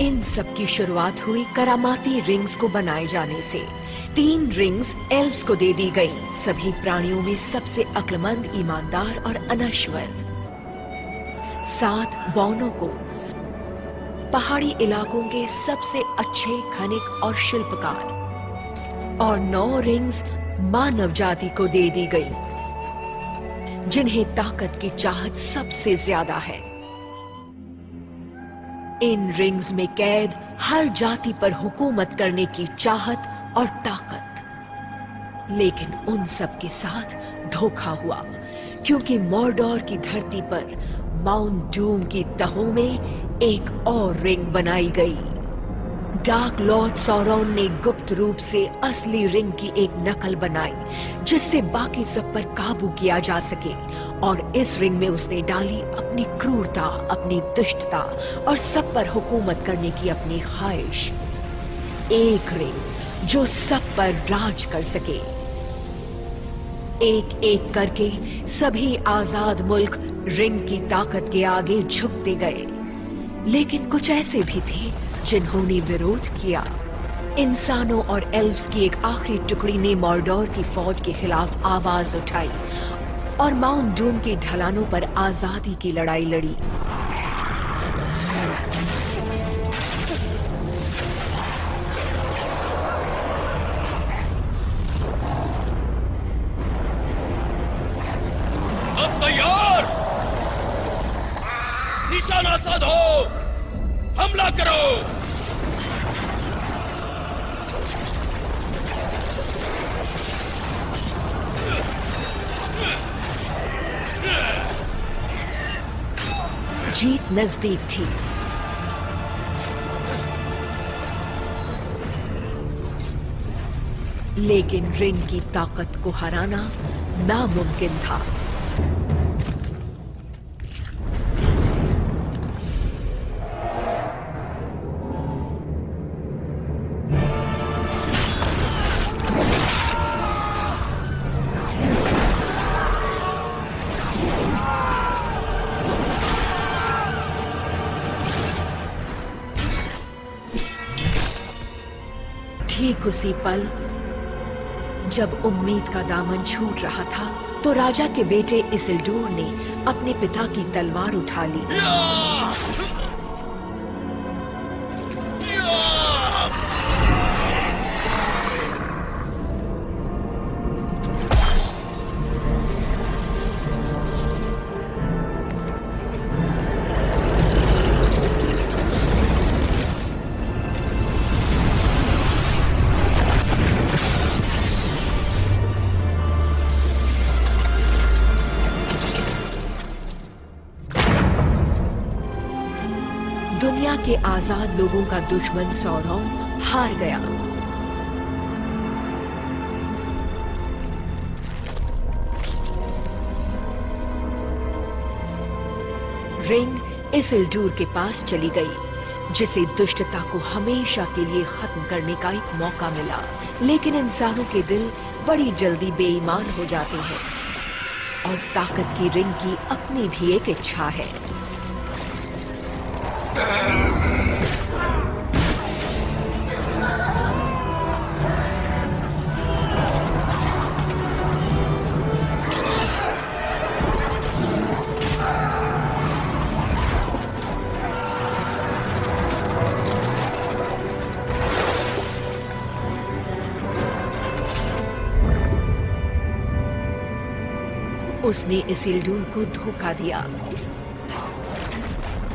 इन सब की शुरुआत हुई करामाती रिंग्स को बनाए जाने से। 3 रिंग्स एल्व्स को दे दी गई, सभी प्राणियों में सबसे अक्लमंद, ईमानदार और अनश्वर। 7 बौनों को, पहाड़ी इलाकों के सबसे अच्छे खनिक और शिल्पकार। और 9 रिंग्स मानव जाति को दे दी गई, जिन्हें ताकत की चाहत सबसे ज्यादा है। इन रिंग्स में कैद हर जाति पर हुकूमत करने की चाहत और ताकत। लेकिन उन सब के साथ धोखा हुआ, क्योंकि मॉर्डोर की धरती पर माउंट डूम की तहों में एक और रिंग बनाई गई। डार्क लॉर्ड सौरॉन ने गुप्त रूप से असली रिंग की एक नकल बनाई, जिससे बाकी सब पर काबू किया जा सके। और इस रिंग में उसने डाली अपनी क्रूरता, अपनी दुष्टता और सब पर हुकूमत करने की अपनी ख्वाहिश। एक रिंग जो सब पर राज कर सके। एक एक करके सभी आजाद मुल्क रिंग की ताकत के आगे झुकते गए। लेकिन कुछ ऐसे भी थे जिन्होंने विरोध किया। इंसानों और एल्व्स की एक आखिरी टुकड़ी ने मॉर्डोर की फौज के खिलाफ आवाज उठाई और माउंट डूम की ढलानों पर आजादी की लड़ाई लड़ी। अब तैयार, निशाना साधो, हमला करो। जीत नजदीक थी। लेकिन रिंग की ताकत को हराना नामुमकिन था। ठीक उसी पल जब उम्मीद का दामन छूट रहा था, तो राजा के बेटे इसिल्डूर ने अपने पिता की तलवार उठा ली। दुनिया के आजाद लोगों का दुश्मन सौरॉन हार गया। रिंग इसिल्डूर के पास चली गई, जिसे दुष्टता को हमेशा के लिए खत्म करने का एक मौका मिला। लेकिन इंसानों के दिल बड़ी जल्दी बेईमान हो जाते हैं, और ताकत की रिंग की अपनी भी एक इच्छा है। उसने इसिल्डूर को धोखा दिया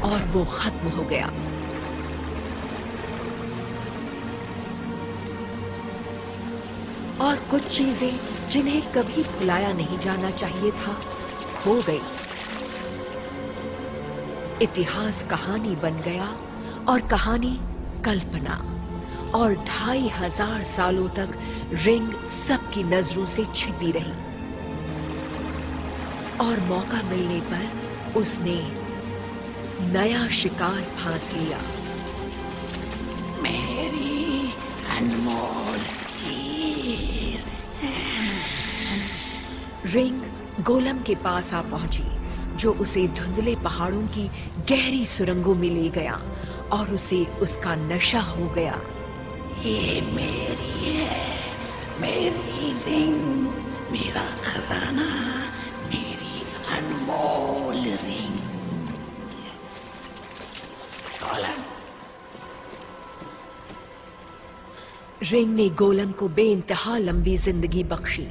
और वो खत्म हो गया। और कुछ चीजें जिन्हें कभी भुलाया नहीं जाना चाहिए था, खो गई। इतिहास कहानी बन गया और कहानी कल्पना, और 2500 सालों तक रिंग सबकी नजरों से छिपी रही। और मौका मिलने पर उसने नया शिकार फांस लिया। मेरी अनमोल चीज। रिंग गोलम के पास आ पहुंची, जो उसे धुंधले पहाड़ों की गहरी सुरंगों में ले गया और उसे उसका नशा हो गया। ये मेरी है, मेरी रिंग, मेरा खजाना, मेरी अनमोल रिंग। गोलम। रिंग ने गोलम को बेइंतहा लंबी जिंदगी बख्शी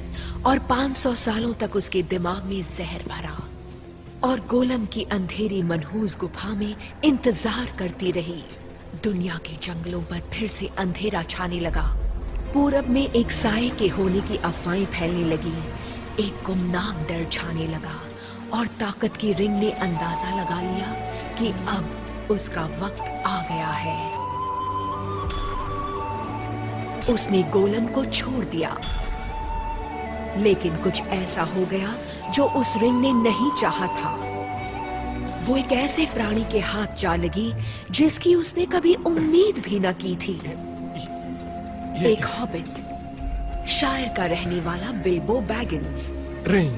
और 500 सालों तक उसके दिमाग में जहर भरा और गोलम की अंधेरी मनहूस गुफा में इंतजार करती रही। दुनिया के जंगलों पर फिर से अंधेरा छाने लगा। पूरब में एक साए के होने की अफवाहें फैलने लगी। एक गुमनाम डर छाने लगा और ताकत की रिंग ने अंदाजा लगा लिया कि अब उसका वक्त आ गया है। उसने गोलम को छोड़ दिया, लेकिन कुछ ऐसा हो गया जो उस रिंग ने नहीं चाहा था। वो एक ऐसे प्राणी के हाथ जा लगी जिसकी उसने कभी उम्मीद भी न की थी। एक हॉबिट, शायर का रहने वाला बिल्बो बैगिंस। रिंग।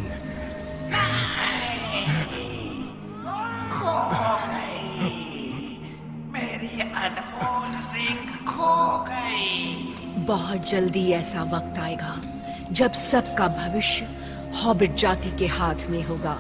मेरी अनमोल रिंग खो गई। बहुत जल्दी ऐसा वक्त आएगा जब सबका भविष्य हॉबिट जाति के हाथ में होगा।